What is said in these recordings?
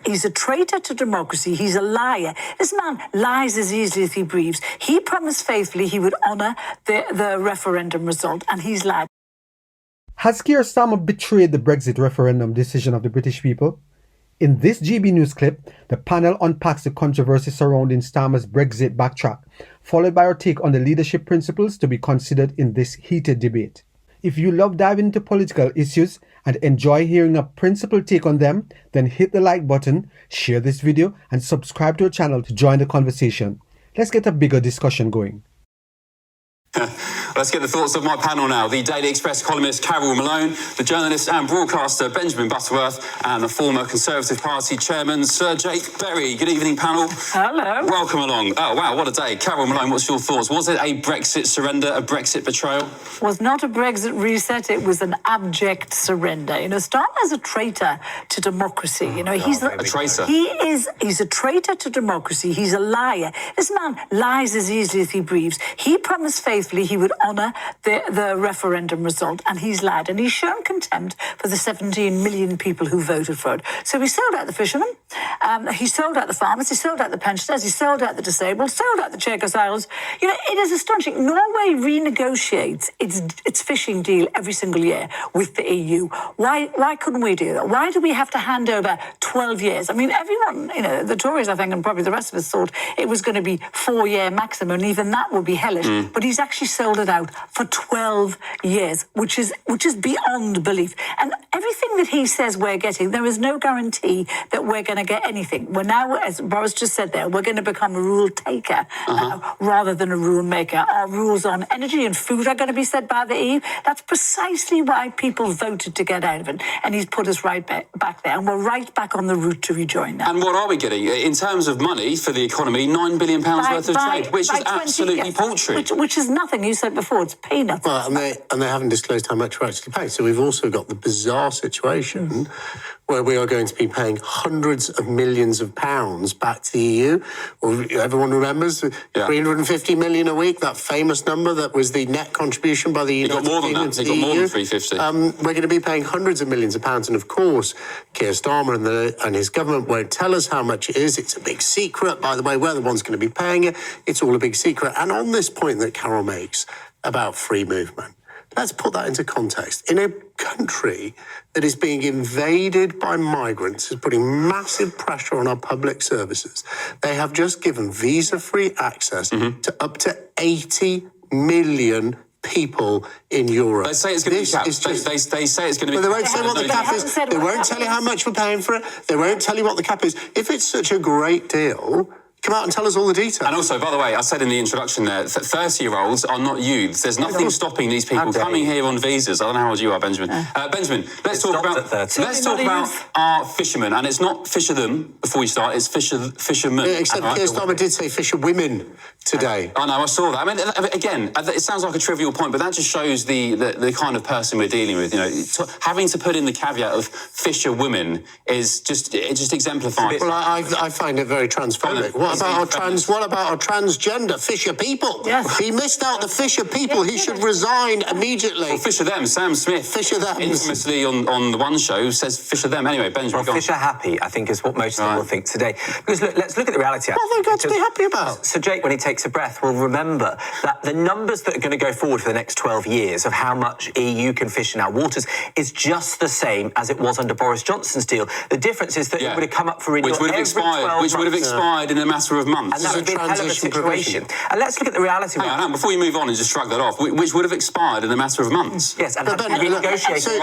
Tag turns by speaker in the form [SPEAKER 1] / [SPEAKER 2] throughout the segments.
[SPEAKER 1] He's a traitor to democracy. He's a liar. This man lies as easily as he breathes. He promised faithfully he would honour the referendum result, and he's lied.
[SPEAKER 2] Has Keir Starmer betrayed the Brexit referendum decision of the British people? In this GB News clip, the panel unpacks the controversy surrounding Starmer's Brexit backtrack, followed by our take on the leadership principles to be considered in this heated debate. If you love diving into political issues and enjoy hearing a principled take on them, then hit the like button, share this video, and subscribe to our channel to join the conversation. Let's get a bigger discussion going.
[SPEAKER 3] Let's get the thoughts of my panel now. The Daily Express columnist Carol Malone, the journalist and broadcaster Benjamin Butterworth, and the former Conservative Party chairman Sir Jake Berry. Good evening, panel.
[SPEAKER 1] Hello.
[SPEAKER 3] Welcome along. Oh, wow, what a day. Carol Malone, what's your thoughts? Was it a Brexit surrender, a Brexit betrayal?
[SPEAKER 1] It was not a Brexit reset. It was an abject surrender. Starmer's a traitor to democracy. He's
[SPEAKER 3] a traitor.
[SPEAKER 1] He's a traitor to democracy. He's a liar. This man lies as easily as he breathes. He promised faithfully he would honour the referendum result, and he's lied. And he's shown contempt for the 17 million people who voted for it. So he sold out the fishermen, he sold out the farmers, he sold out the pensioners, he sold out the disabled, sold out the Chagos Isles. It is astonishing. Norway renegotiates its fishing deal every single year with the EU. Why couldn't we do that? Why do we have to hand over 12 years? I mean, everyone, the Tories, I think, and probably the rest of us thought it was going to be 4-year maximum, and even that would be hellish. But he's actually sold it out for 12 years, which is beyond belief. And everything that he says we're getting, there is no guarantee that we're going to get anything. We're now, as Boris just said there, we're going to become a rule taker rather than a rule maker. Our rules on energy and food are going to be set by the EU. That's precisely why people voted to get out of it. And he's put us right back there. And we're right back on the route to rejoin now.
[SPEAKER 3] And what are we getting? In terms of money for the economy, £9 billion worth of trade, which is absolutely paltry.
[SPEAKER 1] Which is nothing. You said before, it's peanuts.
[SPEAKER 4] Well, and they haven't disclosed how much we're actually paying. So we've also got the bizarre situation where we are going to be paying hundreds of millions of pounds back to the EU. Well, everyone remembers 350 million a week, that famous number that was the net contribution by the United Kingdom to the EU.
[SPEAKER 3] They got more than 350.
[SPEAKER 4] We're going to be paying hundreds of millions of pounds. And of course, Keir Starmer and his government won't tell us how much it is. It's a big secret. By the way, we're the ones going to be paying it. It's all a big secret. And on this point that Carol makes about free movement, let's put that into context. In a country that is being invaded by migrants, is putting massive pressure on our public services, they have just given visa-free access to up to 80 million people in Europe.
[SPEAKER 3] They say it's going to be capped. They say it's going to be
[SPEAKER 4] But they won't say what the cap is. They won't tell you how much we're paying for it. They won't tell you what the cap is. If it's such a great deal, come out and tell us all the details.
[SPEAKER 3] And also, by the way, I said in the introduction there, 30-year-olds are not youths. There's nothing stopping these people coming here on visas. I don't know how old you are, Benjamin. Benjamin, let's talk about our fishermen. And it's not fisher them before we start, it's fishermen.
[SPEAKER 4] Yeah, except Keir Starmer did say fisher women today.
[SPEAKER 3] I know, I saw that. I mean, again, it sounds like a trivial point, but that just shows the kind of person we're dealing with. Having to put in the caveat of fisher women is just exemplifies.
[SPEAKER 4] Well, I find it very transphobic. What about our transgender fisher people?
[SPEAKER 1] Yes.
[SPEAKER 4] He missed out the fisher people. He should resign immediately.
[SPEAKER 3] Well, fisher them. Sam Smith,
[SPEAKER 4] fisher them,
[SPEAKER 3] infamously on the One Show, says fisher them. Anyway, Benjamin.
[SPEAKER 5] Well, fisher happy, I think, is what most of them will think today. Because let's look at the reality.
[SPEAKER 4] What have they got to be happy about?
[SPEAKER 5] So Jake, when he takes a breath, will remember that the numbers that are going to go forward for the next 12 years of how much EU can fish in our waters is just the same as it was under Boris Johnson's deal. The difference is that it would have come up for renewal
[SPEAKER 3] which would have expired in a matter of months.
[SPEAKER 5] And that would be a hell of a situation. And let's look at the reality.
[SPEAKER 3] Hang on, before you move on and just shrug that off, which would have expired in a matter of months.
[SPEAKER 5] Yes, and renegotiated.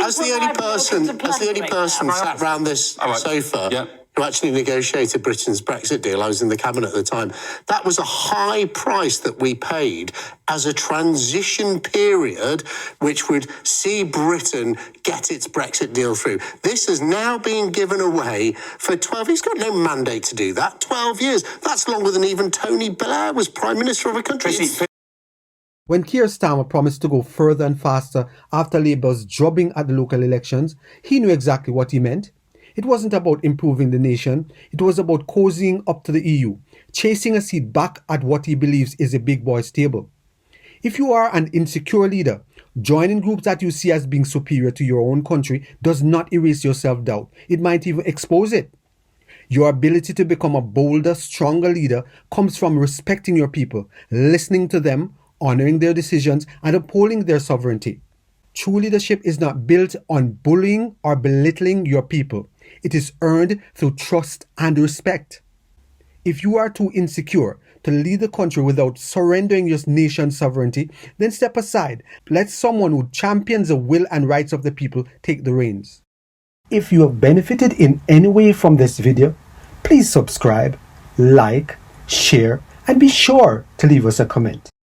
[SPEAKER 4] As the only person sat around this sofa who actually negotiated Britain's Brexit deal, I was in the cabinet at the time, that was a high price that we paid as a transition period which would see Britain get its Brexit deal through. This is now being given away for 12. He's got no mandate to do that. 12 years. That's longer than even Tony Blair was Prime Minister of a country.
[SPEAKER 2] When Keir Starmer promised to go further and faster after Labour's drubbing at the local elections, he knew exactly what he meant. It wasn't about improving the nation, it was about cozying up to the EU, chasing a seat back at what he believes is a big boy's table. If you are an insecure leader Joining groups that you see as being superior to your own country does not erase your self-doubt. It might even expose it. Your ability to become a bolder, stronger leader comes from respecting your people, listening to them, honoring their decisions, and upholding their sovereignty. True leadership is not built on bullying or belittling your people. It is earned through trust and respect. If you are too insecure to lead the country without surrendering your nation's sovereignty, then step aside. Let someone who champions the will and rights of the people take the reins. If you have benefited in any way from this video, please subscribe, like, share, and be sure to leave us a comment.